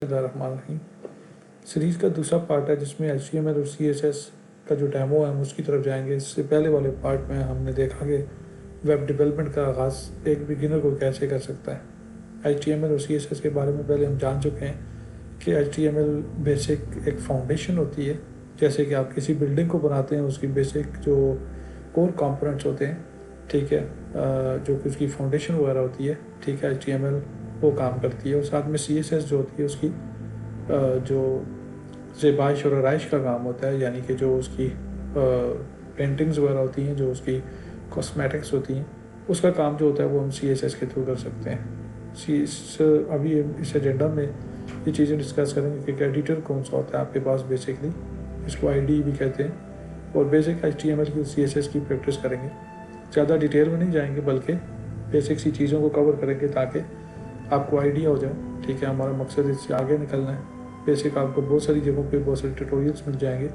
बिस्मिल्लाहिर्रहमानिर्रहीम। सीरीज़ का दूसरा पार्ट है जिसमें HTML और CSS का जो डेमो है हम उसकी तरफ जाएंगे। इससे पहले वाले पार्ट में हमने देखा कि वेब डेवलपमेंट का आगाज़ एक बिगिनर को कैसे कर सकता है। HTML और CSS के बारे में पहले हम जान चुके हैं कि HTML बेसिक एक फाउंडेशन होती है। जैसे कि आप किसी बिल्डिंग को बनाते हैं, उसकी बेसिक जो कोर कंपोनेंट्स होते हैं, ठीक है, जो कि उसकी फाउंडेशन वगैरह होती है, ठीक है, HTML वो काम करती है। और साथ में CSS जो होती है उसकी जो ज़ेबाइश और आराइश का काम होता है, यानी कि जो उसकी पेंटिंग्स वगैरह होती हैं, जो उसकी कॉस्मेटिक्स होती हैं, उसका काम जो होता है वो हम CSS के थ्रू कर सकते हैं। अभी इस एजेंडा में ये चीज़ें डिस्कस करेंगे कि एडिटर कौन सा होता है आपके पास बेसिकली, इसको IDE भी कहते हैं, और बेसिक HTML की CSS की प्रैक्टिस करेंगे। ज़्यादा डिटेल में नहीं जाएंगे बल्कि बेसिक सी चीज़ों को कवर करेंगे ताकि आपको आइडिया हो जाए। ठीक है, हमारा मकसद इससे आगे निकलना है। बेसिक आपको बहुत सारी जगहों पे बहुत सारे ट्यूटोरियल्स मिल जाएंगे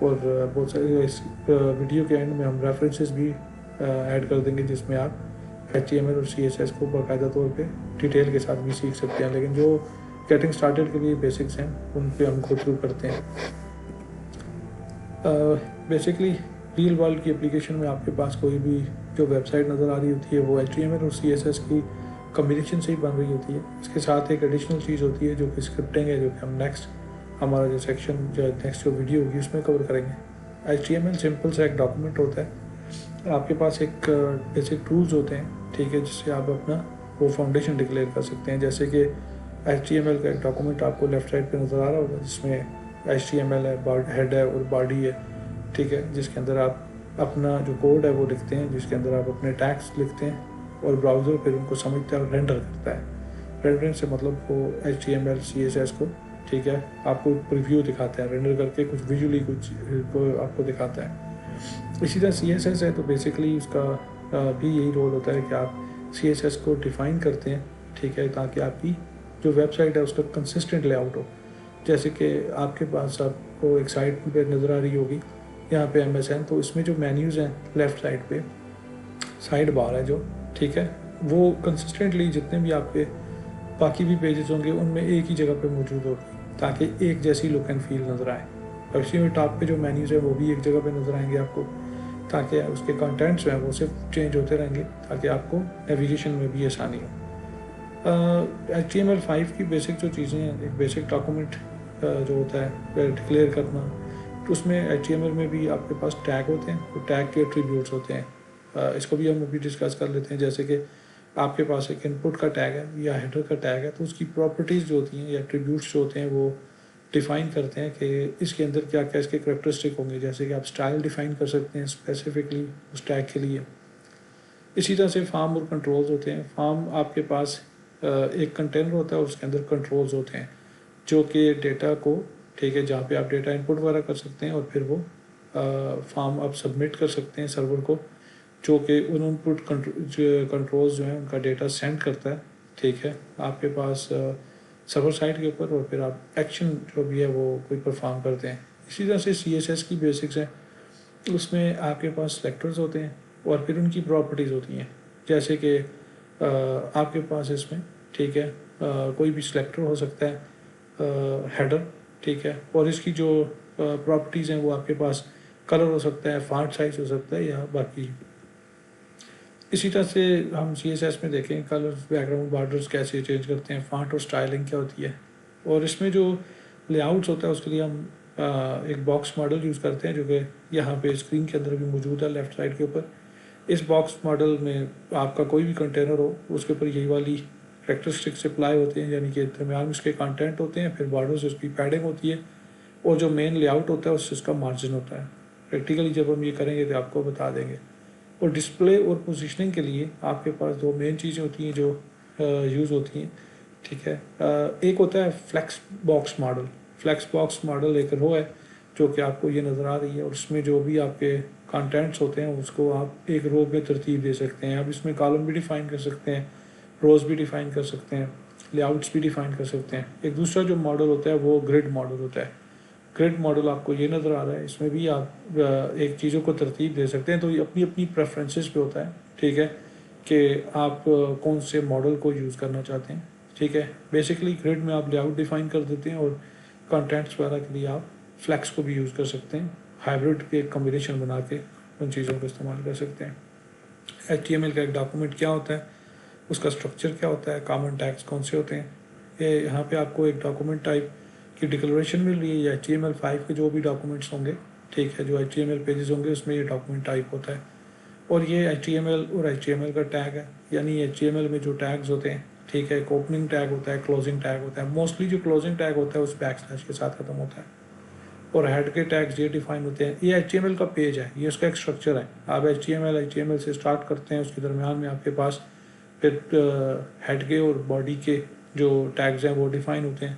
और बहुत सारे इस वीडियो के एंड में हम रेफरेंसेस भी ऐड कर देंगे जिसमें आप HTML और CSS को बाकायदा तौर पे डिटेल के साथ भी सीख सकते हैं। लेकिन जो गेटिंग स्टार्टेड के लिए बेसिक्स हैं उन पे हम गो थ्रू करते हैं। बेसिकली रियल वर्ल्ड की एप्लीकेशन में आपके पास कोई भी जो वेबसाइट नज़र आ रही होती है वो HTML और CSS की कम्बिनेशन से ही बन रही होती है। इसके साथ एक एडिशनल चीज़ होती है जो कि स्क्रिप्टिंग है, जो कि हम नेक्स्ट हमारा जो सेक्शन जो नेक्स्ट जो वीडियो होगी उसमें कवर करेंगे। HTML सिंपल सा एक डॉक्यूमेंट होता है। आपके पास एक बेसिक टूल्स होते हैं, ठीक है, जिससे आप अपना वो फाउंडेशन डिक्लेयर कर सकते हैं। जैसे कि HTML का एक डॉक्यूमेंट आपको लेफ्ट साइड पे नज़र आ रहा होगा जिसमें HTML है, हेड है और बॉडी है, ठीक है, जिसके अंदर आप अपना जो कोड है वो लिखते हैं, जिसके अंदर आप अपने टैग्स लिखते हैं और ब्राउज़र फिर उनको समझता है और रेंडर करता है। रेंडरिंग से मतलब वो HTML CSS को, ठीक है, आपको प्रीव्यू दिखाता है, रेंडर करके कुछ विजुअली कुछ आपको दिखाता है। इसी तरह CSS है तो बेसिकली उसका भी यही रोल होता है कि आप CSS को डिफ़ाइन करते हैं, ठीक है, ताकि आपकी जो वेबसाइट है उसका कंसिस्टेंट लेआउट हो। जैसे कि आपके पास आपको एक साइट पे नज़र आ रही होगी यहाँ पे MSN, तो इसमें जो मेन्यूज़ हैं लेफ़्ट साइड पे साइड बार है जो, ठीक है, वो कंसिस्टेंटली जितने भी आपके बाकी भी पेजेस होंगे उनमें एक ही जगह पे मौजूद होगी ताकि एक जैसी लुक एंड फील नज़र आए। और इसी में टॉप पे जो मेन्यूज़ है वो भी एक जगह पे नज़र आएंगे आपको, ताकि उसके कंटेंट्स हैं वो सिर्फ चेंज होते रहेंगे ताकि आपको नेविगेशन में भी आसानी हो। HTML5 की बेसिक जो चीज़ें हैं, एक बेसिक डॉक्यूमेंट जो होता है डिक्लेयर करना, तो उसमें HTML में भी आपके पास टैग होते हैं, तो टैग के एट्रीब्यूट्स होते हैं। इसको भी हम अभी डिस्कस कर लेते हैं। जैसे कि आपके पास एक इनपुट का टैग है या हेडर का टैग है, तो उसकी प्रॉपर्टीज़ जो होती हैं या एट्रीब्यूट्स जो होते हैं वो डिफ़ाइन करते हैं कि इसके अंदर क्या क्या इसके करैक्टरिस्टिक होंगे। जैसे कि आप स्टाइल डिफ़ाइन कर सकते हैं स्पेसिफिकली उस टैग के लिए। इसी तरह से फार्म और कंट्रोल्स होते हैं। फार्म आपके पास एक कंटेनर होता है, उसके अंदर कंट्रोल्स होते हैं जो कि डेटा को, ठीक है, जहाँ पे आप डेटा इनपुट वगैरह कर सकते हैं और फिर वो फार्म आप सबमिट कर सकते हैं सर्वर को, जो कि उन इनपुट कंट्रोल्स जो हैं उनका डेटा सेंड करता है, ठीक है, आपके पास सर्वर साइड के ऊपर, और फिर आप एक्शन जो भी है वो कोई परफॉर्म करते हैं। इसी तरह से CSS की बेसिक्स हैं, उसमें आपके पास सेलेक्टर्स होते हैं और फिर उनकी प्रॉपर्टीज़ होती हैं। जैसे कि आपके पास इसमें, ठीक है, कोई भी सिलेक्टर हो सकता है, हेडर, ठीक है, और इसकी जो प्रॉपर्टीज़ हैं वो आपके पास कलर हो सकता है, फॉन्ट साइज हो सकता है या बाकी। इसी तरह से हम CSS में देखें कलर्स, बैकग्राउंड, बॉर्डर्स कैसे चेंज करते हैं, फॉन्ट और स्टाइलिंग क्या होती है। और इसमें जो लेआउट्स होता है उसके लिए हम एक बॉक्स मॉडल यूज़ करते हैं जो कि यहाँ पे स्क्रीन के अंदर भी मौजूद है लेफ़्ट साइड के ऊपर। इस बॉक्स मॉडल में आपका कोई भी कंटेनर हो उसके ऊपर यही वाली करेक्टरिस्टिक्स अप्लाई होते हैं, यानी कि दरमियान में उसके कंटेंट होते हैं, फिर बॉर्डर से उसकी पैडिंग होती है और जो मेन लेआउट होता है उससे उसका मार्जिन होता है। प्रैक्टिकली जब हम ये करेंगे तो आपको बता देंगे। और डिस्प्ले और पोजीशनिंग के लिए आपके पास दो मेन चीज़ें होती हैं जो यूज़ होती हैं, ठीक है। एक होता है flex box model. Flex box model एक रो है जो कि आपको ये नज़र आ रही है और उसमें जो भी आपके कंटेंट्स होते हैं उसको आप एक रो में तरतीब दे सकते हैं। आप इसमें कॉलम भी डिफ़ाइन कर सकते हैं, रोज़ भी डिफ़ाइन कर सकते हैं, लेआउट्स भी डिफ़ाइन कर सकते हैं। एक दूसरा जो मॉडल होता है वो ग्रिड मॉडल होता है। ग्रिड मॉडल आपको ये नज़र आ रहा है, इसमें भी आप एक चीज़ों को तरतीब दे सकते हैं। तो ये अपनी अपनी प्रेफरेंसेस पे होता है, ठीक है, कि आप कौन से मॉडल को यूज़ करना चाहते हैं। ठीक है। बेसिकली ग्रिड में आप लेआउट डिफाइन कर देते हैं और कंटेंट्स वगैरह के लिए आप फ्लैक्स को भी यूज़ कर सकते हैं। हाइब्रिड के एक कम्बिनेशन बना के उन चीज़ों को इस्तेमाल कर सकते हैं। HTML का एक डॉक्यूमेंट क्या होता है, उसका स्ट्रक्चर क्या होता है, कॉमन टैग्स कौन से होते हैं, ये यहाँ पे आपको एक डॉक्यूमेंट टाइप की डिक्लेरेशन मिल रही है। या HTML5 के जो भी डॉक्यूमेंट्स होंगे, ठीक है, जो HTML पेजेस होंगे उसमें ये डॉक्यूमेंट टाइप होता है। और ये HTML और HTML का टैग है, यानी HTML में जो टैग्स होते हैं, ठीक है, एक ओपनिंग टैग होता है, क्लोजिंग टैग होता है। मोस्टली जो क्लोजिंग टैग होता है उस बैकस्लैश के साथ खत्म होता है। और हेड के टैग्स ये डिफाइन होते हैं। ये HTML का पेज है, ये उसका एक स्ट्रक्चर है। आप HTML से स्टार्ट करते हैं, उसके दरमियान में आपके पास फिर हेड के और बॉडी के जो टैग्स हैं वो डिफाइन होते हैं।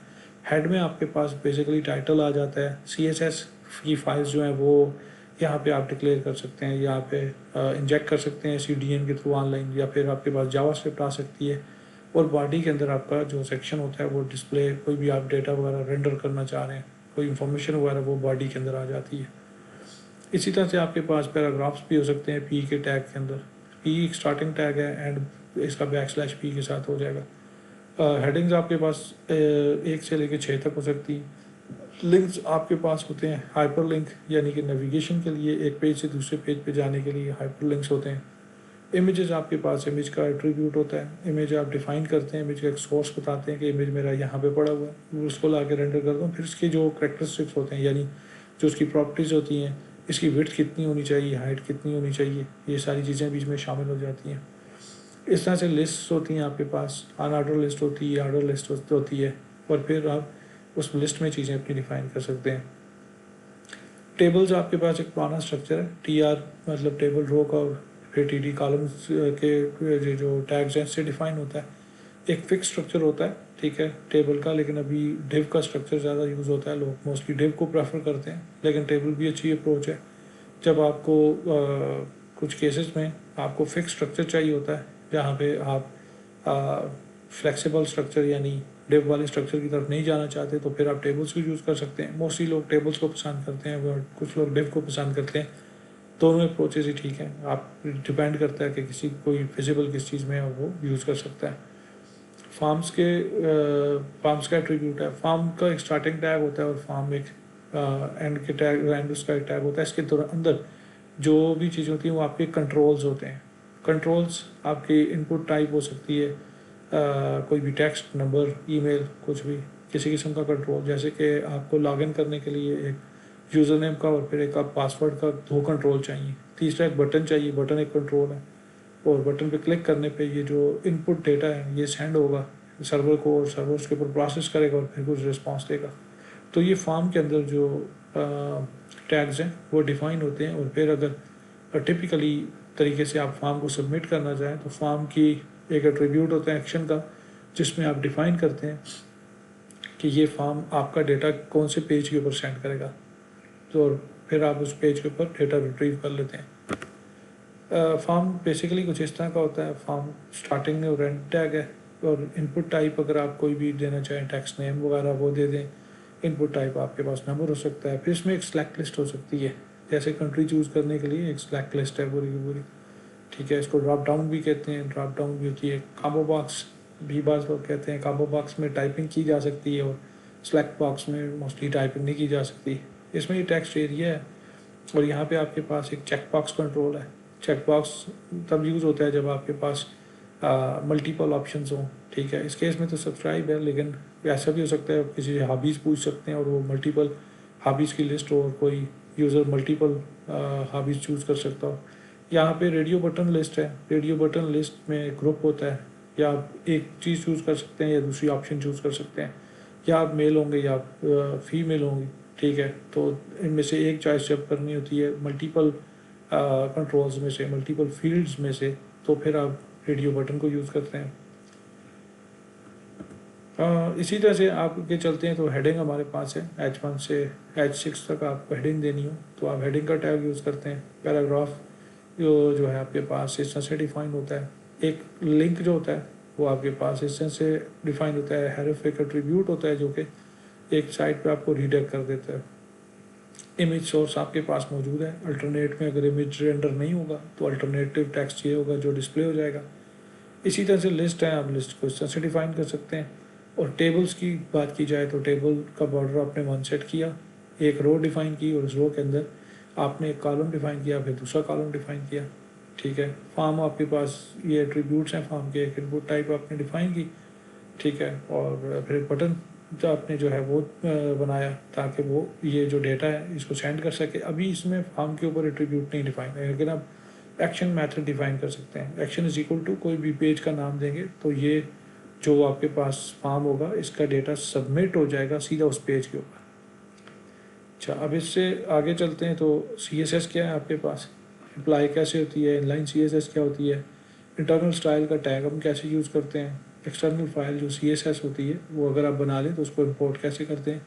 हेड में आपके पास बेसिकली टाइटल आ जाता है। CSS की फाइल्स जो हैं वो यहाँ पे आप डिक्लेयर कर सकते हैं, यहाँ पे इंजेक्ट कर सकते हैं CDN के थ्रू ऑनलाइन, या फिर आपके पास जावास्क्रिप्ट आ सकती है। और बॉडी के अंदर आपका जो सेक्शन होता है वो डिस्प्ले, कोई भी आप डेटा वगैरह रेंडर करना चाह रहे हैं, कोई इन्फॉर्मेशन वगैरह, वो बॉडी के अंदर आ जाती है। इसी तरह से आपके पास पैराग्राफ्स भी हो सकते हैं P के टैग के अंदर। P एक स्टार्टिंग टैग है एंड इसका /P के साथ हो जाएगा। हेडिंग्स आपके पास 1 से लेकर 6 तक हो सकती हैं। लिंक्स आपके पास होते हैं हाइपर लिंक, यानी कि नेविगेशन के लिए, एक पेज से दूसरे पेज पे जाने के लिए हाइपर लिंक्स होते हैं। इमेजेस आपके पास इमेज का एट्रीब्यूट होता है। इमेज आप डिफाइन करते हैं, इमेज का एक सोर्स बताते हैं कि इमेज मेरा यहाँ पे पड़ा हुआ है, उसको ला के रेंडर कर दूँ। फिर इसके जो करेक्टरिस्टिक्स होते हैं, यानी जो उसकी प्रॉपर्टीज़ होती हैं, इसकी विड्थ कितनी होनी चाहिए, हाइट कितनी होनी चाहिए, ये सारी चीज़ें बीच में शामिल हो जाती हैं। इस तरह से लिस्ट होती हैं आपके पास, अनऑर्डर लिस्ट होती है, ऑर्डर लिस्ट होती है, और फिर आप उस लिस्ट में चीज़ें अपनी डिफाइन कर सकते हैं। टेबल्स आपके पास एक पुराना स्ट्रक्चर है। TR मतलब टेबल रो का, और फिर TD कॉलम्स के जो टैग्स हैं इससे डिफाइन होता है। एक फिक्स स्ट्रक्चर होता है, ठीक है, टेबल का, लेकिन अभी डिव का स्ट्रक्चर ज़्यादा यूज़ होता है। लोग मोस्टली डिव को प्रेफर करते हैं, लेकिन टेबल भी अच्छी अप्रोच है। जब आपको कुछ केसेस में आपको फिक्स स्ट्रक्चर चाहिए होता है, जहाँ पे आप फ्लेक्सिबल स्ट्रक्चर यानी डिव वाले स्ट्रक्चर की तरफ नहीं जाना चाहते, तो फिर आप टेबल्स को यूज़ कर सकते हैं। मोस्टली लोग टेबल्स को पसंद करते हैं, और कुछ लोग डिव को पसंद करते हैं। दोनों अप्रोचेज ही ठीक हैं। आप डिपेंड करता है कि किसी कोई फिजिबल किस चीज़ में है, वो यूज़ कर सकता है। फार्म्स का एट्रीब्यूट है। फार्म का एक स्टार्टिंग टैग होता है, और फार्म एक एंड उसका एक टैग होता है। इसके अंदर जो भी चीज़ होती है वो आपके कंट्रोल्स होते हैं। कंट्रोल्स आपकी इनपुट टाइप हो सकती है, कोई भी टेक्स्ट, नंबर, ईमेल, कुछ भी किसी किस्म का कंट्रोल। जैसे कि आपको लॉगिन करने के लिए एक यूज़र नेम का और फिर एक आप पासवर्ड का 2 कंट्रोल चाहिए। तीसरा एक बटन चाहिए, बटन एक कंट्रोल है, और बटन पे क्लिक करने पे ये जो इनपुट डेटा है ये सेंड होगा सर्वर को, और सर्वर उसके ऊपर प्रोसेस करेगा और फिर कुछ रिस्पॉन्स देगा। तो ये फॉर्म के अंदर जो टैग्स हैं वो डिफाइन होते हैं। और फिर अगर टिपिकली तरीके से आप फॉर्म को सबमिट करना चाहें, तो फॉर्म की एक एट्रीब्यूट होता है एक्शन का, जिसमें आप डिफाइन करते हैं कि ये फॉर्म आपका डेटा कौन से पेज के ऊपर सेंड करेगा, तो फिर आप उस पेज के ऊपर डेटा रिट्रीव कर लेते हैं। फॉर्म बेसिकली कुछ इस तरह का होता है। फॉर्म स्टार्टिंग में रेंट टैग है, और इनपुट टाइप अगर आप कोई भी देना चाहें, टेक्स्ट नेम वगैरह, वो दे दें। इनपुट टाइप आपके पास नंबर हो सकता है। फिर इसमें एक सेलेक्ट लिस्ट हो सकती है, जैसे कंट्री चूज़ करने के लिए एक सेलेक्ट लिस्ट है पूरी की पूरी, ठीक है। इसको ड्रॉप डाउन भी कहते हैं, ड्रॉप डाउन भी होती है। कॉम्बो बॉक्स भी बाज़ लोग कहते हैं। कॉम्बो बॉक्स में टाइपिंग की जा सकती है, और सेलेक्ट बॉक्स में मोस्टली टाइपिंग नहीं की जा सकती। इसमें ये टेक्स्ट एरिया है, और यहाँ पे आपके पास एक चेक बॉक्स कंट्रोल है। चेक बॉक्स तब यूज़ होता है जब आपके पास मल्टीपल ऑप्शंस हों, ठीक है। इस केस में तो सब्सक्राइब है, लेकिन ऐसा भी हो सकता है किसी से हॉबीज़ पूछ सकते हैं, और वो मल्टीपल हॉबीज़ की लिस्ट हो, और कोई यूज़र मल्टीपल हॉबीज़ चूज़ कर सकता हो। यहाँ पे रेडियो बटन लिस्ट है। रेडियो बटन लिस्ट में ग्रुप होता है, या आप एक चीज़ चूज़ कर सकते हैं या दूसरी ऑप्शन चूज़ कर सकते हैं, या आप मेल होंगे या फीमेल होंगी, ठीक है। तो इनमें से एक चॉइस जब करनी होती है मल्टीपल कंट्रोल्स में से, मल्टीपल फील्ड्स में से, तो फिर आप रेडियो बटन को यूज़ करते हैं। इसी तरह से आपके चलते हैं तो हेडिंग हमारे पास है। H1 से H6 तक आपको हेडिंग देनी हो तो आप हेडिंग का टैग यूज़ करते हैं। पैराग्राफ जो है आपके पास इस तरह से डिफाइन होता है। एक लिंक जो होता है वो आपके पास इस तरह से डिफाइन होता है। हेरेफ एक एट्रीब्यूट होता है जो कि एक साइट पे आपको रीडायरेक्ट कर देता है। इमेज सोर्स आपके पास मौजूद है। अल्टरनेट में अगर इमेज रेंडर नहीं होगा तो अल्टरनेटिव टेक्स्ट ये होगा जो डिस्प्ले हो जाएगा। इसी तरह से लिस्ट है, आप लिस्ट को इस तरह से डिफ़ाइन कर सकते हैं। और टेबल्स की बात की जाए तो टेबल का बॉर्डर आपने वन सेट किया, एक रो डिफ़ाइन की, और उस रो के अंदर आपने एक कॉलम डिफ़ाइन किया, फिर दूसरा कॉलम डिफ़ाइन किया, ठीक है। फॉर्म आपके पास ये एट्रीब्यूट्स हैं फॉर्म के, एक इनपुट टाइप आपने डिफ़ाइन की, ठीक है। और फिर बटन जो आपने जो है वो बनाया ताकि वो ये जो डेटा है इसको सेंड कर सके। अभी इसमें फॉर्म के ऊपर एट्रीब्यूट नहीं डिफाइन है, लेकिन आप एक्शन मेथड डिफाइन कर सकते हैं। एक्शन इज इक्वल टू कोई भी पेज का नाम देंगे तो ये जो आपके पास फॉर्म होगा इसका डेटा सबमिट हो जाएगा सीधा उस पेज के ऊपर। अच्छा, अब इससे आगे चलते हैं तो CSS क्या है आपके पास, अप्लाई कैसे होती है, इनलाइन CSS क्या होती है, इंटरनल स्टाइल का टैग हम कैसे यूज़ करते हैं, एक्सटर्नल फाइल जो CSS होती है वो अगर आप बना लें तो उसको इंपोर्ट कैसे करते हैं,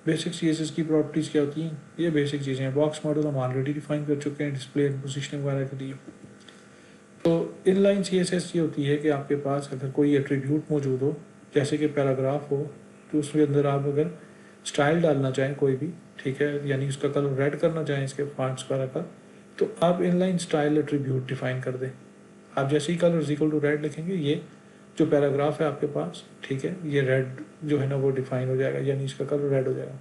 बेसिक CSS की प्रॉपर्टीज़ क्या होती हैं, ये बेसिक चीज़ें हैं। बॉक्स मॉडल हम ऑलरेडी डिफाइन कर चुके हैं डिस्प्ले एंड पोजिशनिंग वगैरह के लिए। तो इनलाइन CSS ये होती है कि आपके पास अगर कोई एट्रीब्यूट मौजूद हो, जैसे कि पैराग्राफ हो, तो उसके अंदर आप अगर स्टाइल डालना चाहें कोई भी, ठीक है, यानी उसका कलर रेड करना चाहें इसके फॉन्ट्स वगैरह का, तो आप इनलाइन स्टाइल एट्रीब्यूट डिफाइन कर दें। आप जैसे ही colour is equal to red लिखेंगे, ये जो पैराग्राफ है आपके पास, ठीक है, ये रेड जो है ना वो डिफाइन हो जाएगा, यानी इसका कलर रेड हो जाएगा।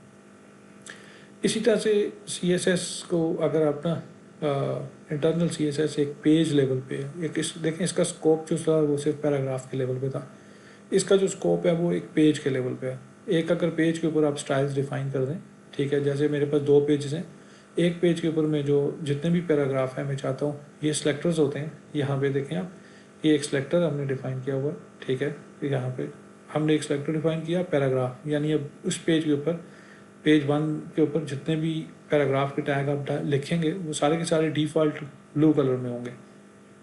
इसी तरह से CSS को अगर आप ना इंटरनल CSS एक पेज लेवल पे है, एक इस देखें इसका स्कोप जो था वो सिर्फ पैराग्राफ के लेवल पे था, इसका जो स्कोप है वो एक पेज के लेवल पे है। एक अगर पेज के ऊपर आप स्टाइल्स डिफाइन कर दें, ठीक है, जैसे मेरे पास 2 पेजेस हैं, एक पेज के ऊपर में जो जितने भी पैराग्राफ हैं मैं चाहता हूँ ये सेलेक्टर्स होते हैं। यहाँ पे देखें आप, ये एक सेलेक्टर हमने डिफाइन किया हुआ, ठीक है, यहाँ पे हमने एक सेलेक्टर डिफाइन किया पैराग्राफ, यानी अब उस पेज के ऊपर पेज 1 के ऊपर जितने भी पैराग्राफ के टैग आप लिखेंगे वो सारे के सारे डिफ़ॉल्ट ब्लू कलर में होंगे।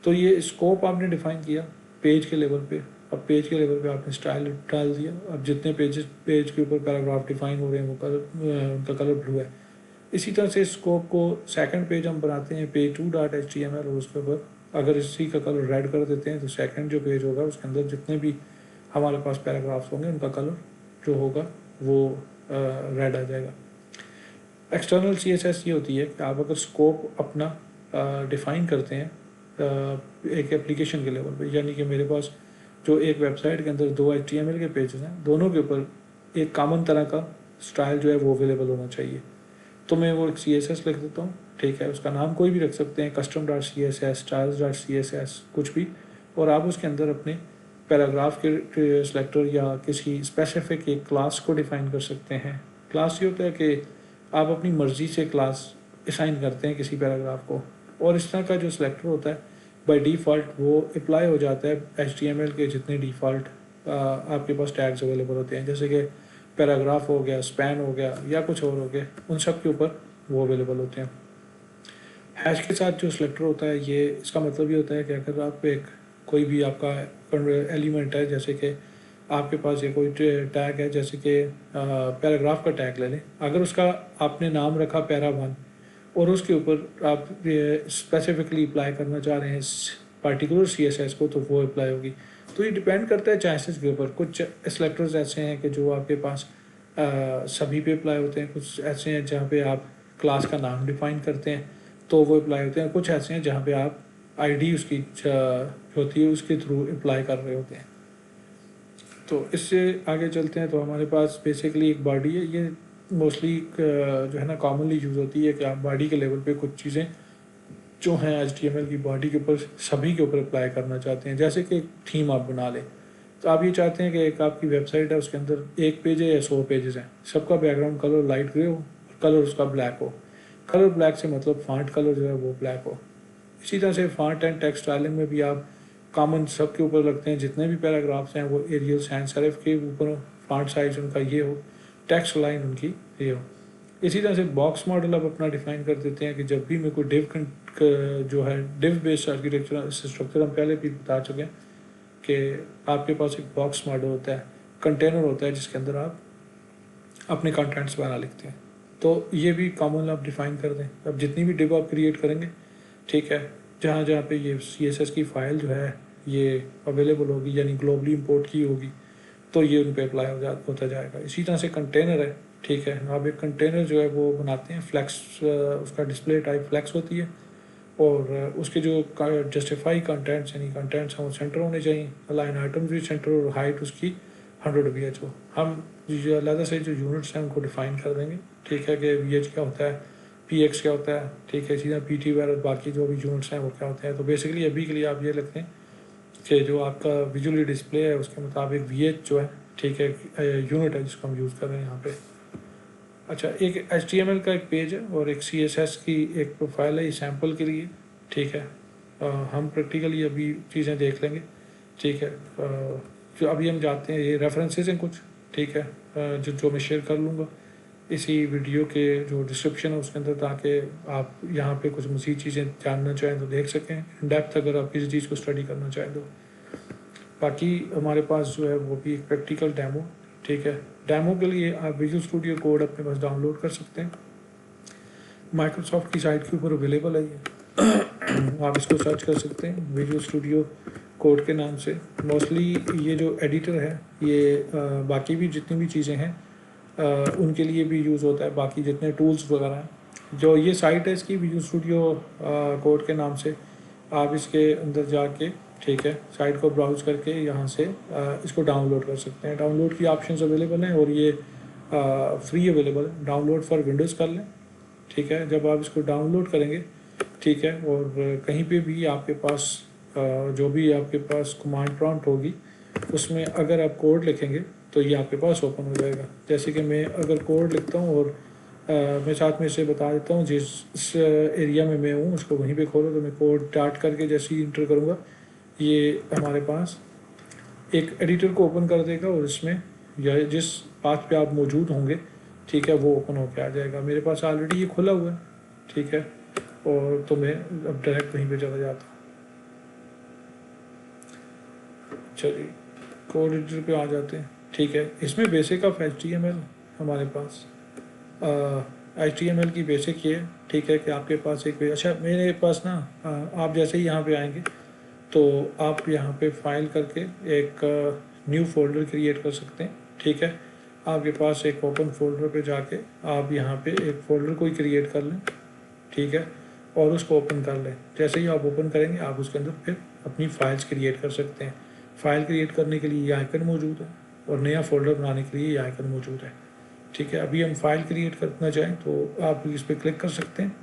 तो ये स्कोप आपने डिफाइन किया पेज के लेवल पे। अब पेज के लेवल पे आपने स्टाइल डाल दिया, अब जितने पेज के ऊपर पैराग्राफ डिफाइन हो रहे हैं वो कलर उनका कलर ब्लू है। इसी तरह से स्कोप को सेकंड पेज हम बनाते हैं पेज 2.html, और उसके ऊपर अगर इसी का कलर रेड कर देते हैं तो सेकंड जो पेज होगा उसके अंदर जितने भी हमारे पास पैराग्राफ्स होंगे उनका कलर जो होगा वो रेड आ जाएगा। एक्सटर्नल CSS ये होती है कि आप अगर स्कोप अपना डिफाइन करते हैं एक एप्लीकेशन के लेवल पे, यानी कि मेरे पास जो एक वेबसाइट के अंदर 2 HTML के पेजेस हैं, दोनों के ऊपर एक कॉमन तरह का स्टाइल जो है वो अवेलेबल होना चाहिए, तो मैं वो एक CSS लिख देता हूँ, ठीक है। उसका नाम कोई भी रख सकते हैं, custom.css, styles.css, कुछ भी, और आप उसके अंदर अपने पैराग्राफ के सेलेक्टर या किसी स्पेसिफिक एक क्लास को डिफाइन कर सकते हैं। क्लास ये होता है कि आप अपनी मर्ज़ी से क्लास असाइन करते हैं किसी पैराग्राफ को, और इस तरह का जो सिलेक्टर होता है बाय डिफ़ॉल्ट वो अप्लाई हो जाता है HTML के जितने डिफ़ॉल्ट आपके पास टैग्स अवेलेबल होते हैं, जैसे कि पैराग्राफ हो गया, स्पैन हो गया, या कुछ और हो गया, उन सब के ऊपर वो अवेलेबल होते हैं। हैश के साथ जो सिलेक्टर होता है ये इसका मतलब ये होता है कि अगर आप एक कोई भी आपका एलिमेंट है, जैसे कि आपके पास ये कोई टैग है, जैसे कि पैराग्राफ का टैग ले लें, अगर उसका आपने नाम रखा पैरा 1 और उसके ऊपर आप स्पेसिफिकली अप्लाई करना चाह रहे हैं इस पार्टिकुलर CSS को, तो वो अप्लाई होगी। तो ये डिपेंड करता है चॉइसेस के ऊपर। कुछ सेलेक्टर्स ऐसे हैं कि जो आपके पास सभी पे अप्लाई होते हैं, कुछ ऐसे हैं जहाँ पे आप क्लास का नाम डिफाइन करते हैं तो वो अप्लाई होते हैं, कुछ ऐसे हैं जहाँ पे आप ID उसकी होती है उसके थ्रू अप्लाई कर रहे होते हैं। तो इससे आगे चलते हैं तो हमारे पास बेसिकली एक बॉडी है, ये मोस्टली जो है ना कॉमनली यूज़ होती है कि आप बॉडी के लेवल पे कुछ चीज़ें जो हैं HTML की बॉडी के ऊपर सभी के ऊपर अप्लाई करना चाहते हैं। जैसे कि एक थीम आप बना लें, तो आप ये चाहते हैं कि एक आपकी वेबसाइट है उसके अंदर एक पेज है या 100 पेजेस हैं, सबका बैकग्राउंड कलर लाइट ग्रे हो, कलर उसका ब्लैक हो। कलर ब्लैक से मतलब फॉन्ट कलर जो है वो ब्लैक हो। इसी तरह से फॉन्ट एंड टेक्स्ट स्टाइलिंग में भी आप कॉमन सब के ऊपर रखते हैं, जितने भी पैराग्राफ्स हैं वो एरियल सैंस सेरिफ के ऊपर फॉन्ट साइज उनका ये हो, टेक्स्ट लाइन उनकी ये हो। इसी तरह से बॉक्स मॉडल आप अपना डिफाइन कर देते हैं कि जब भी मैं कोई जो है डिव बेस्ड आर्किटेक्चर स्ट्रक्चर हम पहले भी बता चुके हैं कि आपके पास एक बॉक्स मॉडल होता है, कंटेनर होता है जिसके अंदर आप अपने कंटेंट्स वगैरह लिखते हैं, तो ये भी कॉमन आप डिफाइन कर दें। अब जितनी भी डिव आप क्रिएट करेंगे, ठीक है, जहाँ जहाँ पे ये CSS की फ़ाइल जो है ये अवेलेबल होगी, यानी ग्लोबली इंपोर्ट की होगी, तो ये उन पर अप्लाई होता जाएगा। इसी तरह से कंटेनर है, ठीक है, आप एक कंटेनर जो है वो बनाते हैं फ्लैक्स, उसका डिस्प्ले टाइप फ्लैक्स होती है, और उसके जो जस्टिफाई कंटेंट्स यानी कंटेंट्स हैं वो सेंटर होने चाहिए, अलाइन आइटम्स भी सेंटर, और हाइट उसकी 100 VH हो। हम जो अलग से जो यूनिट्स हैं उनको डिफाइन कर देंगे, ठीक है, कि VH क्या होता है, PX क्या होता है, ठीक है, इसी तरह PT वगैरह बाकी जो भी यूनिट्स हैं वो क्या होते हैं। तो बेसिकली अभी के लिए आप ये लिखते हैं कि जो आपका विजुअली डिस्प्ले है उसके मुताबिक VH जो है, ठीक है, यूनिट है जिसको हम यूज़ कर रहे हैं यहाँ पे। अच्छा, एक HTML का एक पेज है और एक CSS की एक प्रोफाइल है, ये सैम्पल के लिए, ठीक है। हम प्रैक्टिकली अभी चीज़ें देख लेंगे, ठीक है। जो अभी हम जाते हैं, ये रेफरेंसेस हैं कुछ, ठीक है, जो मैं शेयर कर लूँगा इसी वीडियो के जो डिस्क्रिप्शन है उसके अंदर, ताकि आप यहाँ पे कुछ मज़ीद चीज़ें जानना चाहें तो देख सकें इन डेप्थ, अगर आप किसी चीज़ को स्टडी करना चाहें तो। बाकी हमारे पास जो है वो भी एक प्रैक्टिकल डेमो, ठीक है। डेमो के लिए आप विजुअल स्टूडियो कोड अपने पास डाउनलोड कर सकते हैं, माइक्रोसॉफ्ट की साइट के ऊपर अवेलेबल है ये। आप इसको सर्च कर सकते हैं विजुअल स्टूडियो कोड के नाम से। मोस्टली ये जो एडिटर है ये बाकी भी जितनी भी चीज़ें हैं उनके लिए भी यूज़ होता है, बाकी जितने टूल्स वगैरह हैं। जो ये साइट है इसकी विजुअल स्टूडियो कोड के नाम से, आप इसके अंदर जाके, ठीक है, साइट को ब्राउज़ करके यहाँ से इसको डाउनलोड कर सकते हैं। डाउनलोड की ऑप्शंस अवेलेबल हैं और ये फ्री अवेलेबल है। डाउनलोड फॉर विंडोज़ कर लें, ठीक है। जब आप इसको डाउनलोड करेंगे, ठीक है, और कहीं पे भी आपके पास जो भी आपके पास कमांड प्रॉम्प्ट होगी उसमें अगर आप कोड लिखेंगे तो ये आपके पास ओपन हो जाएगा। जैसे कि मैं अगर कोड लिखता हूँ और मैं साथ में इसे बता देता हूँ जिस एरिया में मैं हूँ उसको वहीं पे खोलो, तो मैं कोड स्टार्ट करके जैसे ही इंटर करूँगा ये हमारे पास एक एडिटर को ओपन कर देगा और इसमें या जिस पाथ पे आप मौजूद होंगे, ठीक है, वो ओपन होकर आ जाएगा। मेरे पास ऑलरेडी ये खुला हुआ है, ठीक है, और तो मैं अब डायरेक्ट वहीं पे चला जाता हूँ। चलिए कोड एडिटर पे आ जाते हैं, ठीक है। इसमें बेसिक ऑफ HTML हमारे पास HTML की बेसिक ये है, ठीक है, कि आपके पास एक अच्छा मेरे पास ना आप जैसे ही यहाँ पे आएंगे तो आप यहाँ पे फाइल करके एक न्यू फोल्डर क्रिएट कर सकते हैं, ठीक है। आपके पास एक ओपन फोल्डर पे जाके आप यहाँ पे एक फ़ोल्डर कोई क्रिएट कर लें, ठीक है, और उसको ओपन कर लें। जैसे ही आप ओपन करेंगे आप उसके अंदर फिर अपनी फ़ाइल्स क्रिएट कर सकते हैं। फ़ाइल क्रिएट करने के लिए ये आइकन मौजूद है और नया फ़ोल्डर बनाने के लिए ये आइकन मौजूद है, ठीक है। अभी हम फाइल क्रिएट करना चाहें तो आप इस पर क्लिक कर सकते हैं।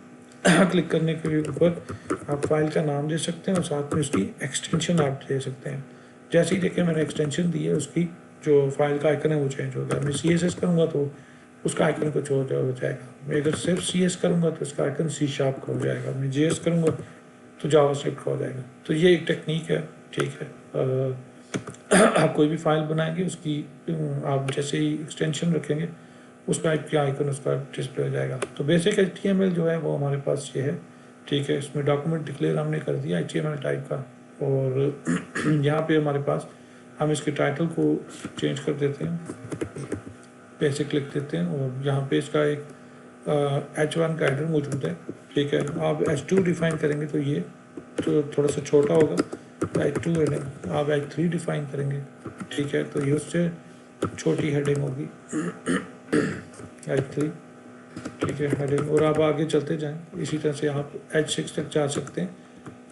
क्लिक करने के ऊपर आप फाइल का नाम दे सकते हैं और साथ में उसकी एक्सटेंशन आप दे सकते हैं। जैसे ही देखिए मैंने एक्सटेंशन दी है उसकी जो फाइल का आइकन है वो चेंज होगा। मैं CSS करूँगा तो उसका आइकन कुछ हो जाएगा। मैं अगर सिर्फ CS करूँगा तो उसका आइकन C# का हो जाएगा। मैं JS करूँगा तो जावास्क्रिप्ट का हो जाएगा। तो ये एक टेक्निक है, ठीक है। आप कोई भी फाइल बनाएंगे उसकी आप जैसे ही एक्सटेंशन रखेंगे उस टाइप के आइकन उसका डिस्प्ले हो जाएगा। तो बेसिक HTML जो है वो हमारे पास ये है, ठीक है। इसमें डॉक्यूमेंट डिक्लेयर हमने कर दिया HTML टाइप का, और यहाँ पे हमारे पास हम इसके टाइटल को चेंज कर देते हैं, बेसिक लिख देते हैं, और यहाँ पे इसका एक H1 का हेडर मौजूद है, ठीक है। आप H2 डिफाइन करेंगे तो ये तो थोड़ा सा छोटा होगा, H2 हेडिंग। आप H3 डिफाइन करेंगे, ठीक है, तो ये उससे छोटी हेडिंग होगी H3, ठीक है, हेडिंग। और आप आगे चलते जाएं इसी तरह से आप H6 तक जा सकते हैं।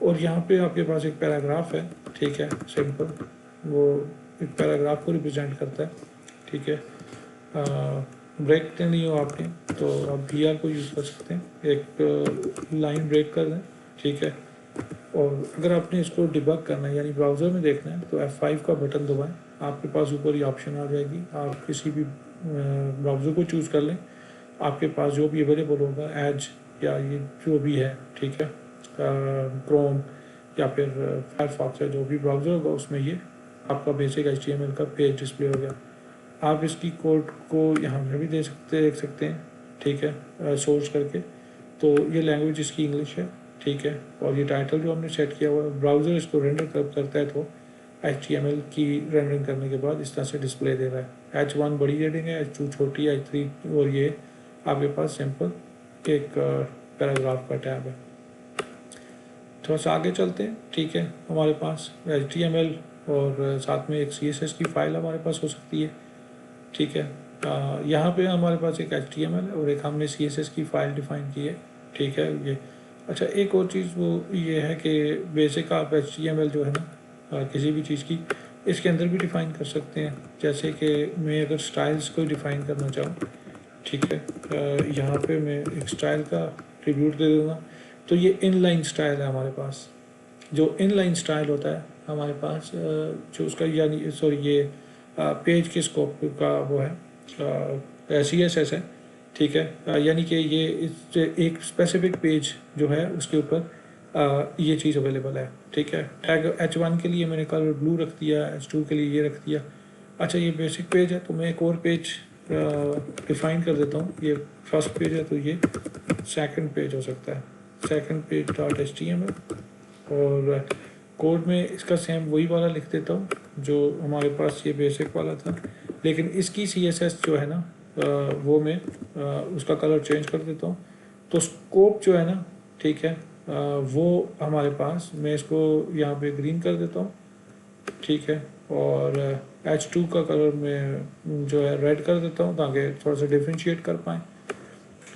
और यहाँ पे आपके पास एक पैराग्राफ है, ठीक है, सिंपल, वो एक पैराग्राफ को रिप्रेजेंट करता है, ठीक है। ब्रेक देनी हो आपने तो आप BR को यूज़ कर सकते हैं, एक लाइन ब्रेक कर दें, ठीक है। और अगर आपने इसको डिबग करना है यानी ब्राउज़र में देखना है तो F5 का बटन दबाएं, आपके पास ऊपर ये ऑप्शन आ जाएगी। आप किसी भी ब्राउज़र को चूज़ कर लें, आपके पास जो भी अवेलेबल होगा एज या ये जो भी है, ठीक है, क्रोम या फिर फायरफॉक्स या जो भी ब्राउज़र होगा उसमें ये आपका बेसिक HTML का पेज डिस्प्ले हो गया। आप इसकी कोड को यहाँ पे भी देख सकते हैं, ठीक है, सोर्स करके। तो ये लैंग्वेज इसकी इंग्लिश है, ठीक है, और ये टाइटल जो हमने सेट किया हुआ है, ब्राउज़र इसको रेंडर करता है तो HTML की रेंडरिंग करने के बाद इस तरह से डिस्प्ले दे रहा है। H1 बड़ी हेडिंग है, H2 छोटी है, H3 और ये आपके पास सिंपल एक पैराग्राफ का टैब है। थोड़ा सा आगे चलते हैं, ठीक है। हमारे पास HTML और साथ में एक CSS की फ़ाइल हमारे पास हो सकती है, ठीक है। यहाँ पे हमारे पास एक HTML है और एक हमने CSS की फ़ाइल डिफ़ाइन की है, ठीक है। ये अच्छा, एक और चीज़ वो ये है कि बेसिक आप HTML जो है ना किसी भी चीज़ की इसके अंदर भी डिफ़ाइन कर सकते हैं। जैसे कि मैं अगर स्टाइल्स को डिफ़ाइन करना चाहूँ, ठीक है, यहाँ पे मैं एक स्टाइल का ट्रिब्यूट दे दूँगा। तो ये इनलाइन स्टाइल है हमारे पास। जो इनलाइन स्टाइल होता है हमारे पास जो उसका यानी सॉरी ये पेज के स्कोप का वो है CSS है, ठीक है। यानी कि ये इस एक स्पेसिफिक पेज जो है उसके ऊपर ये चीज़ अवेलेबल है, ठीक है। टैग H1 के लिए मैंने कलर ब्लू रख दिया, H2 के लिए ये रख दिया। अच्छा, ये बेसिक पेज है तो मैं एक और पेज डिफाइन कर देता हूँ। ये फर्स्ट पेज है तो ये सेकंड पेज हो सकता है, सेकंड पेज डॉट HTML। और कोड में इसका सेम वही वाला लिख देता हूँ जो हमारे पास ये बेसिक वाला था, लेकिन इसकी CSS जो है ना वो मैं उसका कलर चेंज कर देता हूँ। तो स्कोप जो है ना, ठीक है, वो हमारे पास, मैं इसको यहाँ पे ग्रीन कर देता हूँ, ठीक है। और H2 का कलर मैं जो है रेड कर देता हूँ ताकि थोड़ा सा डिफ्रेंशिएट कर पाएँ,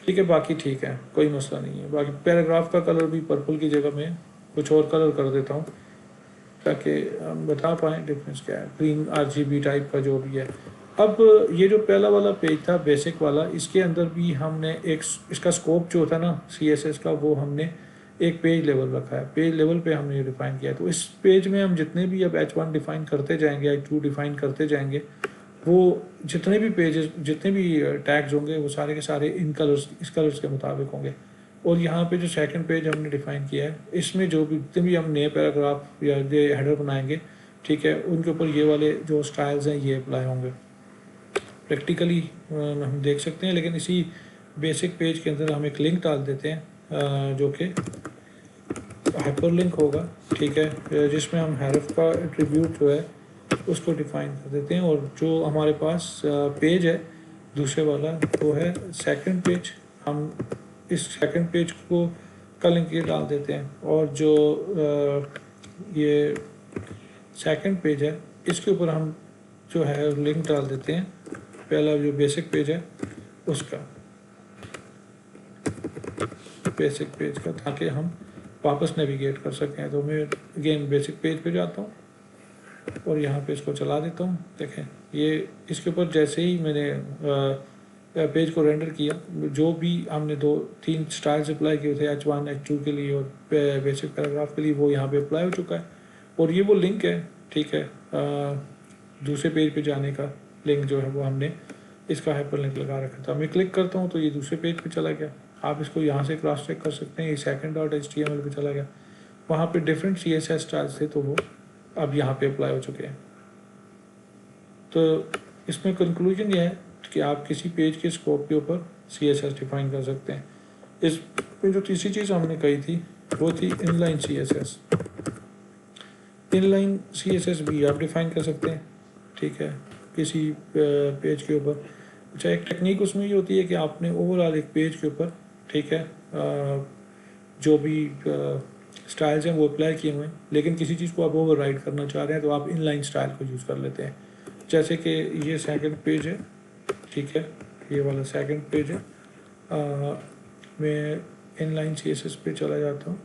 ठीक है। बाकी ठीक है, कोई मसला नहीं है। बाकी पैराग्राफ का कलर भी पर्पल की जगह में कुछ और कलर कर देता हूँ ताकि हम बता पाएँ डिफरेंस क्या है, ग्रीन RGB टाइप का जो भी है। अब ये जो पहला वाला पेज था बेसिक वाला, इसके अंदर भी हमने एक इसका स्कोप जो था ना CSS का, वो हमने एक पेज लेवल रखा है। पेज लेवल पे हमने ये डिफ़ाइन किया है। तो इस पेज में हम जितने भी अब H1 डिफ़ाइन करते जाएंगे, H2 डिफ़ाइन करते जाएंगे, वो जितने भी पेजेस, जितने भी टैग्स होंगे वो सारे के सारे इन कलर्स, इस कलर्स के मुताबिक होंगे। और यहाँ पे जो सेकंड पेज हमने डिफ़ाइन किया है, इसमें जो भी जितने भी हम नए पैराग्राफ या ये हेडर बनाएंगे, ठीक है, उनके ऊपर ये वाले जो स्टाइल्स हैं ये अप्लाई होंगे। प्रैक्टिकली हम देख सकते हैं, लेकिन इसी बेसिक पेज के अंदर हम एक लिंक डाल देते हैं जो कि हाइपरलिंक होगा, ठीक है, जिसमें हम हैरफ का एट्रीब्यूट जो है उसको डिफ़ाइन कर देते हैं। और जो हमारे पास पेज है दूसरे वाला, वो है सेकंड पेज। हम इस सेकंड पेज को का लिंक ये डाल देते हैं। और जो ये सेकंड पेज है इसके ऊपर हम जो है लिंक डाल देते हैं पहला जो बेसिक पेज है उसका, बेसिक पेज का, ताकि हम वापस नेविगेट कर सकें। तो मैं अगेन बेसिक पेज पे जाता हूँ और यहाँ पे इसको चला देता हूँ। देखें, ये इसके ऊपर जैसे ही मैंने पेज को रेंडर किया, जो भी हमने 2-3 स्टाइल्स अप्लाई किए थे H1 H2 के लिए और बेसिक पैराग्राफ के लिए, वो यहाँ पे अप्लाई हो चुका है। और ये वो लिंक है, ठीक है, दूसरे पेज पे जाने का लिंक जो है वो हमने इसका हाइपर लिंक लगा रखा था। मैं क्लिक करता हूँ तो ये दूसरे पेज पे चला गया। आप इसको यहाँ से क्रॉस चेक कर सकते हैं, ये सेकंड डॉट HTML पे चला गया। वहाँ पे डिफरेंट CSS स्टाइल्स थे तो वो अब यहाँ पे अप्लाई हो चुके हैं। तो इसमें कंक्लूजन ये है कि आप किसी पेज के स्कोप के ऊपर CSS डिफाइन कर सकते हैं। इसमें जो तीसरी चीज़ हमने कही थी वो थी इनलाइन CSS। इनलाइन CSS भी आप डिफाइन कर सकते हैं, ठीक है, किसी पेज के ऊपर। अच्छा, एक टेक्निक उसमें ये होती है कि आपने ओवरऑल एक पेज के ऊपर, ठीक है, जो भी स्टाइल्स हैं वो अप्लाई किए हुए हैं, लेकिन किसी चीज़ को आप ओवर राइड करना चाह रहे हैं तो आप इनलाइन स्टाइल को यूज़ कर लेते हैं। जैसे कि ये सेकंड पेज है, ठीक है, ये वाला सेकंड पेज है। मैं इनलाइन CSS पे चला जाता हूँ।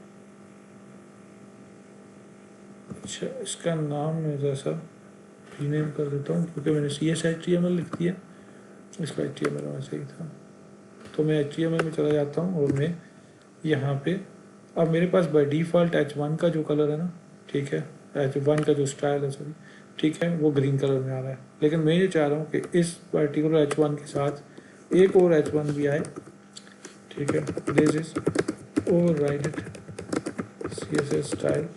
अच्छा, इसका नाम मैं जैसा रीनेम कर देता हूँ क्योंकि मैंने CSHTML लिख दिया, इसका HTML होना चाहिए था। तो मैं HTML में चला जाता हूँ और मैं यहाँ पे, अब मेरे पास बाय डिफ़ॉल्ट H1 का जो कलर है ना, ठीक है, H1 का जो स्टाइल है सॉरी, ठीक है, वो ग्रीन कलर में आ रहा है। लेकिन मैं ये चाह रहा हूँ कि इस पर्टिकुलर H1 के साथ एक और H1 भी आए, ठीक है, दिस इज ओवरराइडेड CSS स्टाइल,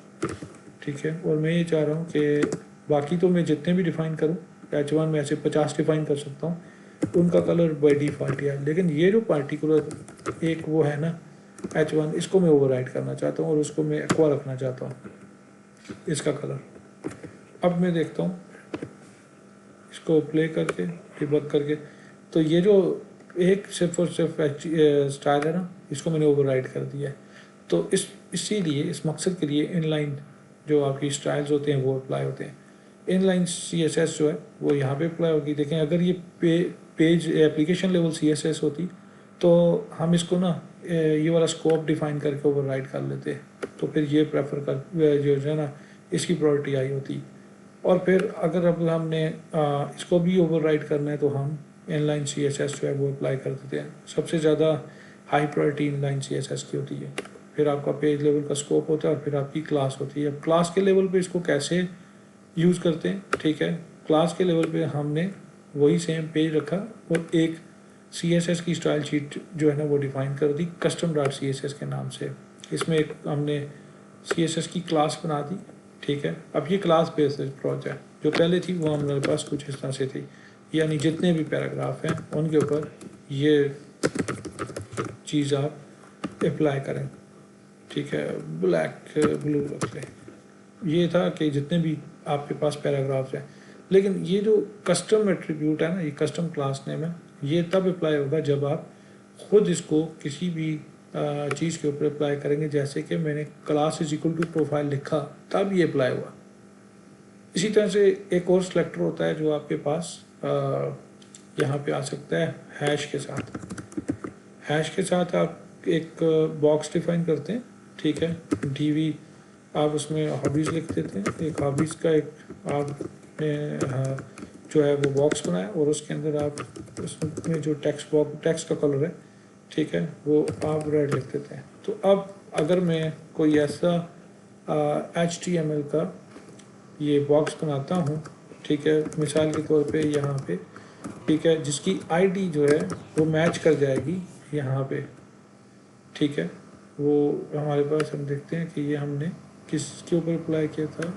ठीक है। और मैं ये चाह रहा हूँ कि बाकी तो मैं जितने भी डिफ़ाइन करूँ H1 में ऐसे 50 डिफ़ाइन कर सकता हूँ, उनका कलर बाय डिफ़ॉल्ट ही है। लेकिन ये जो पार्टिकुलर एक वो है ना H1, इसको मैं ओवरराइड करना चाहता हूँ और उसको मैं एक्वा रखना चाहता हूँ, इसका कलर। अब मैं देखता हूँ इसको प्ले करके, डिबग करके, तो ये जो एक सिर्फ और सिर्फ स्टाइल है ना, इसको मैंने ओवरराइड कर दिया है। तो इसीलिए इस मकसद के लिए इनलाइन जो आपकी स्टाइल्स होते हैं वो अप्लाई होते हैं। इनलाइन CSS जो है वो यहाँ पे अप्लाई होगी। देखें, अगर ये पेज एप्लीकेशन लेवल CSS होती तो हम इसको ना ये वाला स्कोप डिफाइन करके ओवरराइड कर लेते, तो फिर ये प्रेफर कर जो है ना इसकी प्रायोरिटी आई होती। और फिर अगर अब हमने इसको भी ओवरराइड करना है तो हम इनलाइन CSS जो है वो अप्लाई कर देते हैं। सबसे ज़्यादा हाई प्रायोरिटी इनलाइन CSS की होती है। फिर आपका पेज लेवल का स्कोप होता है और फिर आपकी क्लास होती है। अब क्लास के लेवल पे इसको कैसे यूज़ करते हैं, ठीक है। क्लास के लेवल पे हमने वही सेम पेज रखा और एक CSS की स्टाइल शीट जो है ना वो डिफाइन कर दी custom.css के नाम से। इसमें एक हमने CSS की क्लास बना दी, ठीक है। अब ये क्लास बेस्ड अप्रोच है, जो पहले थी वो हमारे पास कुछ इस तरह से थी, यानी जितने भी पैराग्राफ हैं उनके ऊपर ये चीज़ आप अप्लाई करें, ठीक है। ब्लैक ब्लू रख लें। ये था कि जितने भी आपके पास पैराग्राफ्स हैं, लेकिन ये जो कस्टम एट्रीब्यूट है ना, ये कस्टम क्लास नेम है, ये तब अप्लाई होगा जब आप खुद इसको किसी भी चीज़ के ऊपर अप्लाई करेंगे। जैसे कि मैंने class is equal to profile लिखा तब ये अप्लाई हुआ। इसी तरह से एक और सिलेक्टर होता है जो आपके पास यहाँ पे आ सकता है हैश के साथ। हैश के साथ आप एक बॉक्स डिफाइन करते हैं, ठीक है। DV आप उसमें हॉबीज़ लिख देते हैं। एक हॉबीज़ का एक आपने जो है वो बॉक्स बनाया और उसके अंदर आप उसमें जो टेक्स्ट का कलर है, ठीक है, वो आप रेड लिख देते हैं। तो अब अगर मैं कोई ऐसा HTML का ये बॉक्स बनाता हूँ, ठीक है, मिसाल के तौर पे यहाँ पे, ठीक है, जिसकी ID जो है वो मैच कर जाएगी यहाँ पे, ठीक है। वो हमारे पास हम देखते हैं कि ये हमने किसके ऊपर अप्लाई किया था।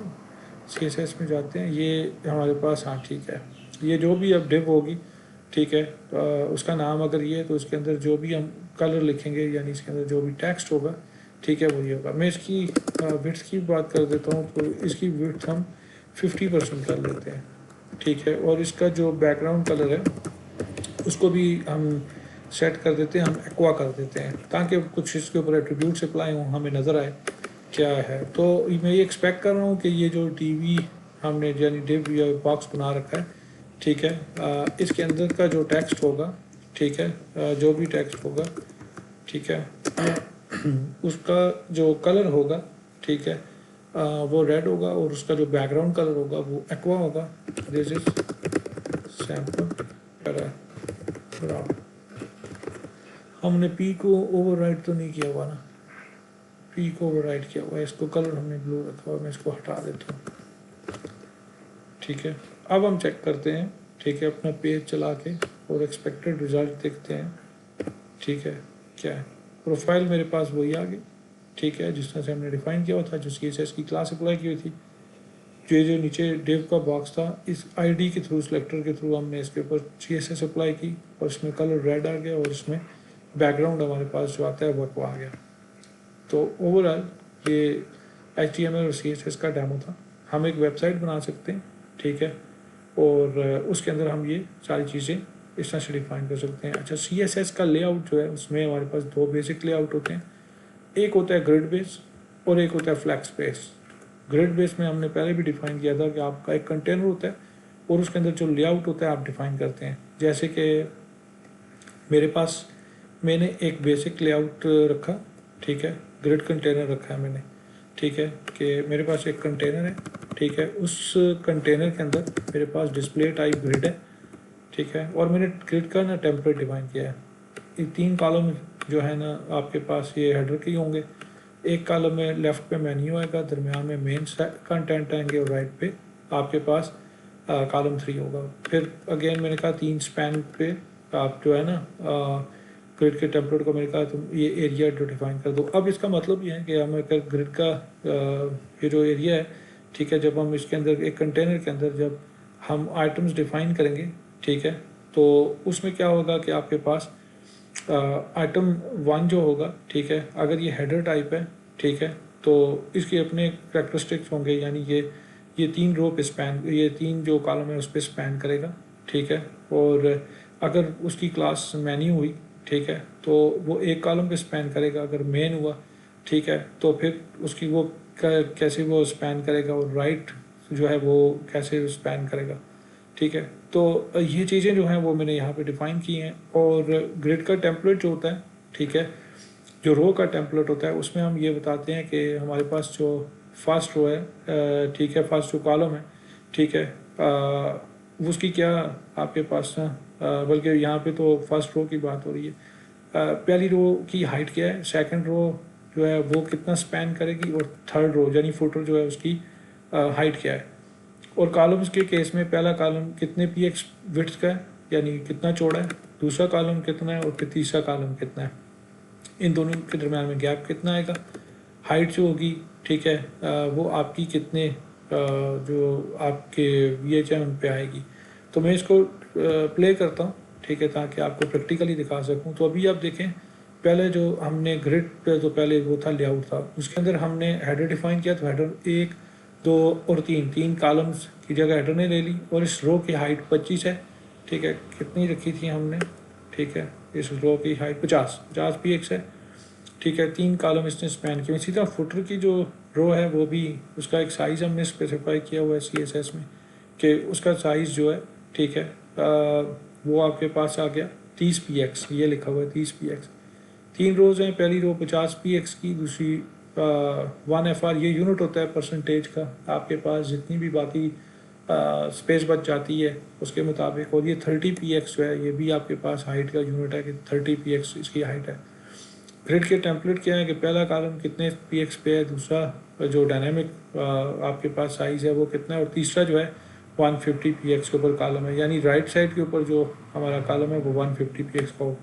CSS में जाते हैं, ये हमारे पास, हाँ ठीक है, ये जो भी अब डिव होगी, ठीक है, उसका नाम अगर ये है तो उसके अंदर जो भी हम कलर लिखेंगे यानी इसके अंदर जो भी टेक्स्ट होगा, ठीक है, वो ये होगा। मैं इसकी विड्थ की बात कर देता हूँ, तो इसकी विड्थ हम 50% कर लेते हैं, ठीक है। और इसका जो बैकग्राउंड कलर है उसको भी हम सेट कर देते हैं, हम एक्वा कर देते हैं, ताकि कुछ इसके ऊपर एट्रीब्यूट्स अप्लाई हों, हमें नज़र आए क्या है। तो मैं ये एक्सपेक्ट कर रहा हूँ कि ये जो DV हमने यानी डिव या बॉक्स बना रखा है, ठीक है, इसके अंदर का जो टेक्स्ट होगा, ठीक है, जो भी टेक्स्ट होगा, ठीक है, उसका जो कलर होगा, ठीक है, वो रेड होगा और उसका जो बैकग्राउंड कलर होगा वो एक्वा होगा। This is sample. हमने P को ओवरराइड तो नहीं किया हुआ ना, P को ओवरराइड किया हुआ है, इसको कलर हमने ब्लू रखा हुआ, मैं इसको हटा देता हूँ, ठीक है। अब हम चेक करते हैं, ठीक है, अपना पेज चला के और एक्सपेक्टेड रिजल्ट देखते हैं, ठीक है। क्या है, प्रोफाइल मेरे पास वही आ गई, ठीक है, जिस तरह से हमने डिफाइन किया हुआ था, जो CSS की क्लास अप्लाई की हुई थी। जो नीचे डिव का बॉक्स था, इस ID के थ्रू, सिलेक्टर के थ्रू हमने इसके ऊपर CSS अप्लाई की और इसमें कलर रेड आ गया और इसमें बैकग्राउंड हमारे पास जो आता है वो आ गया। तो ओवरऑल ये HTML और CSS का डेमो था। हम एक वेबसाइट बना सकते हैं, ठीक है, और उसके अंदर हम ये सारी चीज़ें इस तरह से डिफाइन कर सकते हैं। अच्छा, CSS का लेआउट जो है उसमें हमारे पास दो बेसिक लेआउट होते हैं, एक होता है ग्रिड बेस और एक होता है फ्लैक्स बेस। ग्रिड बेस में हमने पहले भी डिफाइन किया था कि आपका एक कंटेनर होता है और उसके अंदर जो लेआउट होता है आप डिफाइन करते हैं। जैसे कि मेरे पास मैंने एक बेसिक लेआउट रखा, ठीक है, ग्रिड कंटेनर रखा है मैंने, ठीक है, कि मेरे पास एक कंटेनर है, ठीक है, उस कंटेनर के अंदर मेरे पास डिस्प्ले टाइप ग्रिड है, ठीक है, और मैंने ग्रिड का ना टेम्पलेट डिफाइन किया है। ये 3 कॉलम जो है ना आपके पास ये हेडर के ही होंगे। एक कॉलम में लेफ्ट पे मेन्यू आएगा, दरमियान में मेन कंटेंट आएंगे और राइट पे आपके पास कॉलम 3 होगा। फिर अगेन मैंने कहा 3 स्पैन पे आप जो है ना ग्रिड के टेम्पलेट को मैंने कहा तुम ये एरिया जो डिफाइन कर दो। अब इसका मतलब ये है कि हम अगर ग्रिड का ये जो एरिया है, ठीक है, जब हम इसके अंदर एक कंटेनर के अंदर जब हम आइटम्स डिफाइन करेंगे, ठीक है, तो उसमें क्या होगा कि आपके पास आइटम 1 जो होगा, ठीक है, अगर ये हेडर टाइप है, ठीक है, तो इसके अपने कैरेक्टरिस्टिक्स होंगे, यानी ये 3 रो पे स्पैन, ये 3 जो कॉलम है उस पर स्पैन करेगा, ठीक है। और अगर उसकी क्लास मेन्यू हुई, ठीक है, तो वो एक कॉलम पे स्पैन करेगा। अगर मेन हुआ, ठीक है, तो फिर उसकी वो कैसे वो स्पैन करेगा और राइट जो है वो कैसे स्पैन करेगा, ठीक है। तो ये चीज़ें जो हैं वो मैंने यहाँ पे डिफ़ाइन की हैं। और ग्रिड का टेम्पलेट जो होता है, ठीक है, जो रो का टेम्पलेट होता है उसमें हम ये बताते हैं कि हमारे पास जो फर्स्ट रो है, ठीक है, फर्स्ट जो कॉलम है, ठीक है, उसकी क्या आपके पास ना, बल्कि यहाँ पे तो फर्स्ट रो की बात हो रही है। पहली रो की हाइट क्या है, सेकंड रो जो है वो कितना स्पैन करेगी, और थर्ड रो यानी फुटर जो है उसकी हाइट क्या है। और कॉलम्स के केस में पहला कॉलम कितने पी एक्स विड्थ का है, यानी कितना चौड़ा है, दूसरा कॉलम कितना है, और फिर तीसरा कॉलम कितना है, इन दोनों के दरम्यान में गैप कितना आएगा। हाइट जो होगी, ठीक है, वो आपकी कितने जो आपके VHM पे आएगी। तो मैं इसको प्ले करता हूँ, ठीक है, ताकि आपको प्रैक्टिकली दिखा सकूँ। तो अभी आप देखें, पहले जो हमने ग्रिड पे तो पहले वो था लेआउट था, उसके अंदर हमने हेडर डिफाइन किया। तो हेडर 1, 2 और 3 कॉलम्स की जगह हेडर ने ले ली। और इस रो की हाइट 25 है, ठीक है, कितनी रखी थी हमने, ठीक है, इस रो की हाइट 50 PX है, ठीक है। 3 कॉलम इसने स्पैन किए। इसी तरह फुटर की जो रो है वो भी, उसका एक साइज़ हमने स्पेसिफाई किया हुआ है CSS में, कि उसका साइज़ जो है, ठीक है, वो आपके पास आ गया 30 PX, ये लिखा हुआ है 30 PX। 3 रोज़ हैं, पहली रो 50 PX की, दूसरी 1 FR, ये यूनिट होता है परसेंटेज का। आपके पास जितनी भी बाकी स्पेस बच जाती है उसके मुताबिक। और ये 30 PX जो है, ये भी आपके पास हाइट का यूनिट है कि 30 PX इसकी हाइट है। ग्रिड के टेम्पलेट क्या है कि पहला कॉलम कितने PX पे है, दूसरा जो डायनामिक आपके पास साइज़ है वो कितना है, और तीसरा जो है 150 PX के ऊपर कॉलम है, यानी राइट साइड के ऊपर जो हमारा कॉलम है वो 150 PX का हो।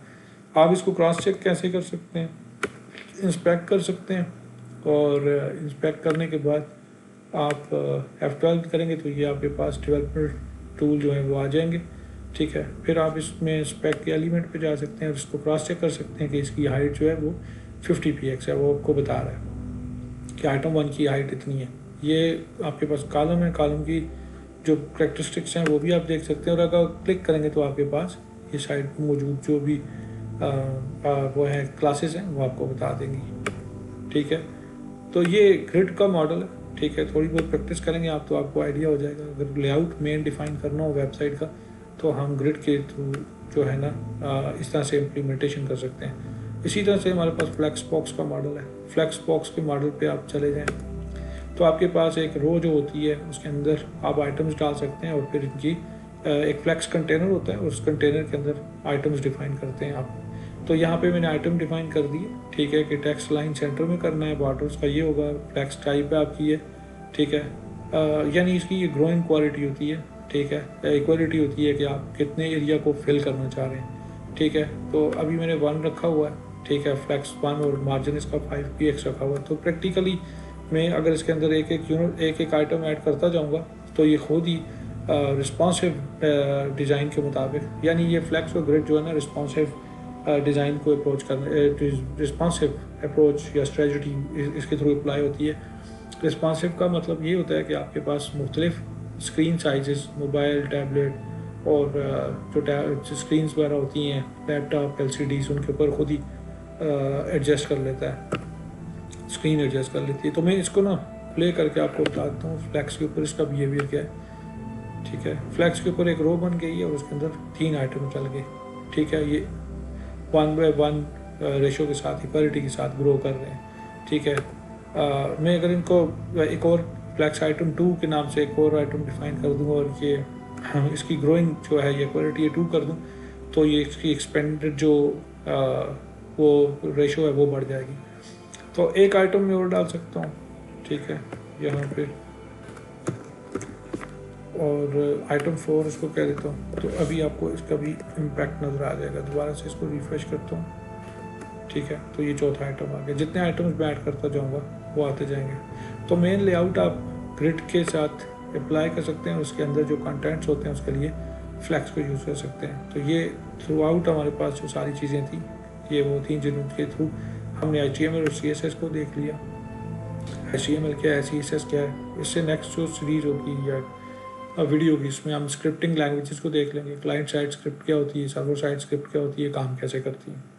आप इसको क्रॉस चेक कैसे कर सकते हैं, इंस्पेक्ट कर सकते हैं, और इंस्पेक्ट करने के बाद आप F12 करेंगे तो ये आपके पास डेवलपर टूल जो है वो आ जाएंगे, ठीक है। फिर आप इसमें स्पेक के एलिमेंट पे जा सकते हैं और इसको क्रॉस चेक कर सकते हैं कि इसकी हाइट जो है वो 50 PX है, वो आपको बता रहा है कि आइटम 1 की हाइट इतनी है। ये आपके पास कॉलम है, कॉलम की जो करेक्टरिस्टिक्स हैं वो भी आप देख सकते हैं। और अगर क्लिक करेंगे तो आपके पास ये साइड पर मौजूद जो भी वो है क्लासेस हैं वो आपको बता देंगी, ठीक है। तो ये ग्रिड का मॉडल है, ठीक है। थोड़ी बहुत प्रैक्टिस करेंगे आप तो आपको आइडिया हो जाएगा। अगर लेआउट मेन डिफाइन करना हो वेबसाइट का तो हम ग्रिड के थ्रू जो है ना इस तरह से इम्प्लीमेंटेशन कर सकते हैं। इसी तरह से हमारे पास फ्लैक्स बॉक्स का मॉडल है। फ्लैक्स बॉक्स के मॉडल पे आप चले जाएं तो आपके पास एक रो जो होती है उसके अंदर आप आइटम्स डाल सकते हैं, और फिर इनकी एक फ्लैक्स कंटेनर होता है और उस कंटेनर के अंदर आइटम्स डिफाइन करते हैं आप। तो यहाँ पे मैंने आइटम डिफाइन कर दिए, ठीक है, कि टेक्स्ट लाइन सेंटर में करना है, बॉर्डर्स का ये होगा, फ्लैक्स टाइप है आपकी ये, ठीक है। यानी इसकी ये ग्रोइंग क्वालिटी होती है, ठीक है, इक्वालिटी होती है कि आप कितने एरिया को फिल करना चाह रहे हैं, ठीक है। तो अभी मैंने 1 रखा हुआ है, ठीक है, फ्लैक्स 1, और मार्जिन इसका 5 PX रखा हुआ है। तो प्रैक्टिकली मैं अगर इसके अंदर एक एक आइटम ऐड करता जाऊँगा तो ये खुद ही रिस्पॉन्सिव डिज़ाइन के मुताबिक, यानी ये फ्लैक्स और ग्रिड जो है ना रिस्पॉन्सिव डिज़ाइन को अप्रोच करने, रिस्पॉन्सिव अप्रोच या स्ट्रेटजी इसके थ्रू अप्लाई होती है। रिस्पॉन्सिव का मतलब ये होता है कि आपके पास मुख्तलिफ स्क्रीन साइजेस, मोबाइल, टैबलेट और जो स्क्रीन वगैरह होती हैं, लैपटॉप, LCDs, उनके ऊपर खुद ही एडजस्ट कर लेता है, स्क्रीन एडजस्ट कर लेती है। तो मैं इसको ना प्ले करके आपको बताता हूँ फ्लैक्स के ऊपर इसका बिहेवियर क्या है, ठीक है। फ्लैक्स के ऊपर एक रो बन गई है और उसके अंदर 3 आइटम चल गए, ठीक है। ये 1:1 रेशो के साथ, इक्वालिटी के साथ ग्रो कर रहे हैं, ठीक है। मैं अगर इनको एक और फ्लैक्स आइटम 2 के नाम से एक और आइटम डिफाइन कर दूँ और ये इसकी ग्रोइंग जो है ये क्वालिटी 2 कर दूँ तो ये इसकी एक्सपेंडेड जो वो रेशो है वो बढ़ जाएगी। तो एक आइटम में और डाल सकता हूँ, ठीक है, यहाँ पे, और आइटम 4 इसको कह देता हूँ। तो अभी आपको इसका भी इम्पैक्ट नज़र आ जाएगा। दोबारा से इसको रिफ्रेश करता हूँ, ठीक है। तो ये चौथा आइटम आ गया। जितने आइटम्स मैं ऐड करता जाऊँगा वो आते जाएंगे। तो मेन लेआउट आप ग्रिड के साथ अप्लाई कर सकते हैं, उसके अंदर जो कंटेंट्स होते हैं उसके लिए फ्लैक्स को यूज़ कर सकते हैं। तो ये थ्रू आउट हमारे पास जो सारी चीज़ें थी ये वो थी जिनके थ्रू हमने HTML और CSS को देख लिया। HTML क्या है, CSS क्या है। इससे नेक्स्ट जो सीरीज़ होगी या वीडियो होगी इसमें हम स्क्रिप्टिंग लैंग्वेजेस को देख लेंगे। क्लाइंट साइड स्क्रिप्ट क्या होती है, सर्वर साइड स्क्रिप्ट क्या होती है, काम कैसे करती है।